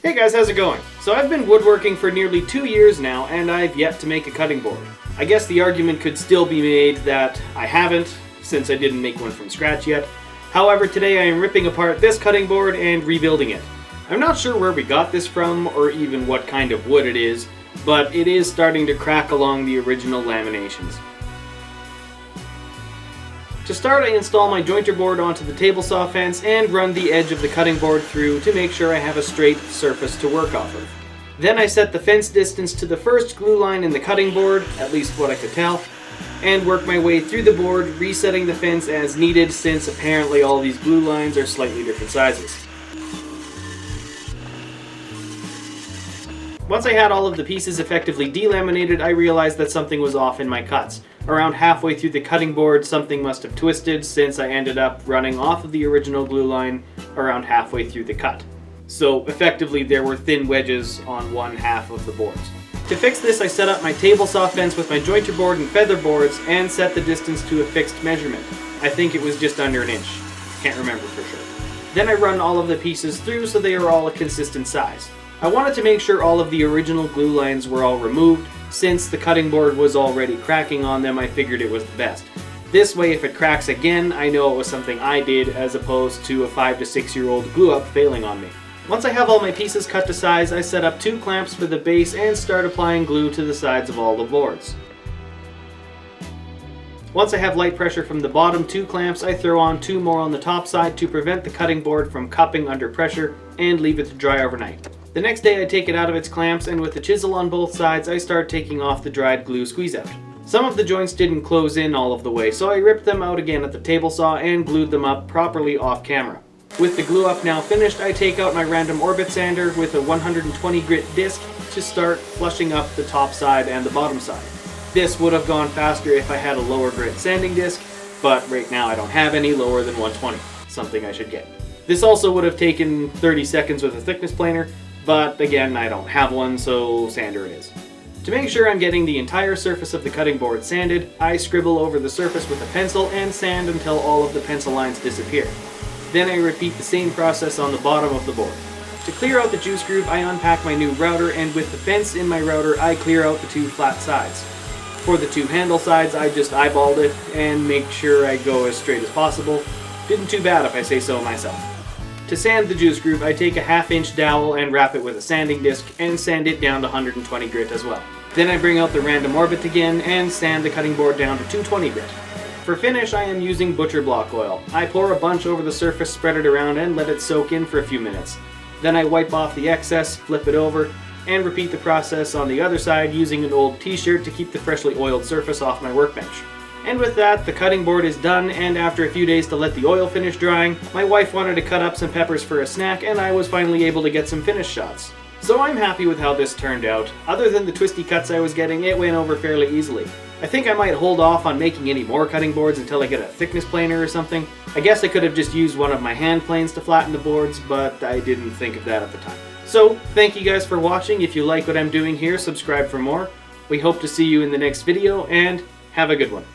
Hey guys, how's it going? So I've been woodworking for nearly 2 years now, and I've yet to make a cutting board. I guess the argument could still be made that I haven't, since I didn't make one from scratch yet. However, today I am ripping apart this cutting board and rebuilding it. I'm not sure where we got this from, or even what kind of wood it is, but it is starting to crack along the original laminations. To start, I install my jointer board onto the table saw fence and run the edge of the cutting board through to make sure I have a straight surface to work off of. Then I set the fence distance to the first glue line in the cutting board, at least what I could tell, and work my way through the board, resetting the fence as needed since apparently all these glue lines are slightly different sizes. Once I had all of the pieces effectively delaminated, I realized that something was off in my cuts. Around halfway through the cutting board, something must have twisted since I ended up running off of the original glue line around halfway through the cut. So effectively there were thin wedges on one half of the boards. To fix this, I set up my table saw fence with my jointer board and feather boards and set the distance to a fixed measurement. I think it was just under an inch. Can't remember for sure. Then I run all of the pieces through so they are all a consistent size. I wanted to make sure all of the original glue lines were all removed. Since the cutting board was already cracking on them, I figured it was the best. This way, if it cracks again, I know it was something I did as opposed to a 5 to 6 year old glue up failing on me. Once I have all my pieces cut to size, I set up 2 clamps for the base and start applying glue to the sides of all the boards. Once I have light pressure from the bottom 2 clamps, I throw on 2 more on the top side to prevent the cutting board from cupping under pressure and leave it to dry overnight. The next day I take it out of its clamps, and with the chisel on both sides I start taking off the dried glue squeeze out. Some of the joints didn't close in all of the way, so I ripped them out again at the table saw and glued them up properly off camera. With the glue up now finished, I take out my random orbit sander with a 120 grit disc to start flushing up the top side and the bottom side. This would have gone faster if I had a lower grit sanding disc, but right now I don't have any lower than 120, something I should get. This also would have taken 30 seconds with a thickness planer, but again, I don't have one, so sander it is. To make sure I'm getting the entire surface of the cutting board sanded, I scribble over the surface with a pencil and sand until all of the pencil lines disappear. Then I repeat the same process on the bottom of the board. To clear out the juice groove, I unpack my new router, and with the fence in my router, I clear out the 2 flat sides. For the 2 handle sides, I just eyeballed it and make sure I go as straight as possible. Didn't too bad if I say so myself. To sand the juice groove, I take a 1/2 inch dowel and wrap it with a sanding disc and sand it down to 120 grit as well. Then I bring out the random orbit again and sand the cutting board down to 220 grit. For finish, I am using butcher block oil. I pour a bunch over the surface, spread it around, and let it soak in for a few minutes. Then I wipe off the excess, flip it over, and repeat the process on the other side using an old t-shirt to keep the freshly oiled surface off my workbench. And with that, the cutting board is done, and after a few days to let the oil finish drying, my wife wanted to cut up some peppers for a snack, and I was finally able to get some finish shots. So I'm happy with how this turned out. Other than the twisty cuts I was getting, it went over fairly easily. I think I might hold off on making any more cutting boards until I get a thickness planer or something. I guess I could have just used one of my hand planes to flatten the boards, but I didn't think of that at the time. So, thank you guys for watching. If you like what I'm doing here, subscribe for more. We hope to see you in the next video, and have a good one.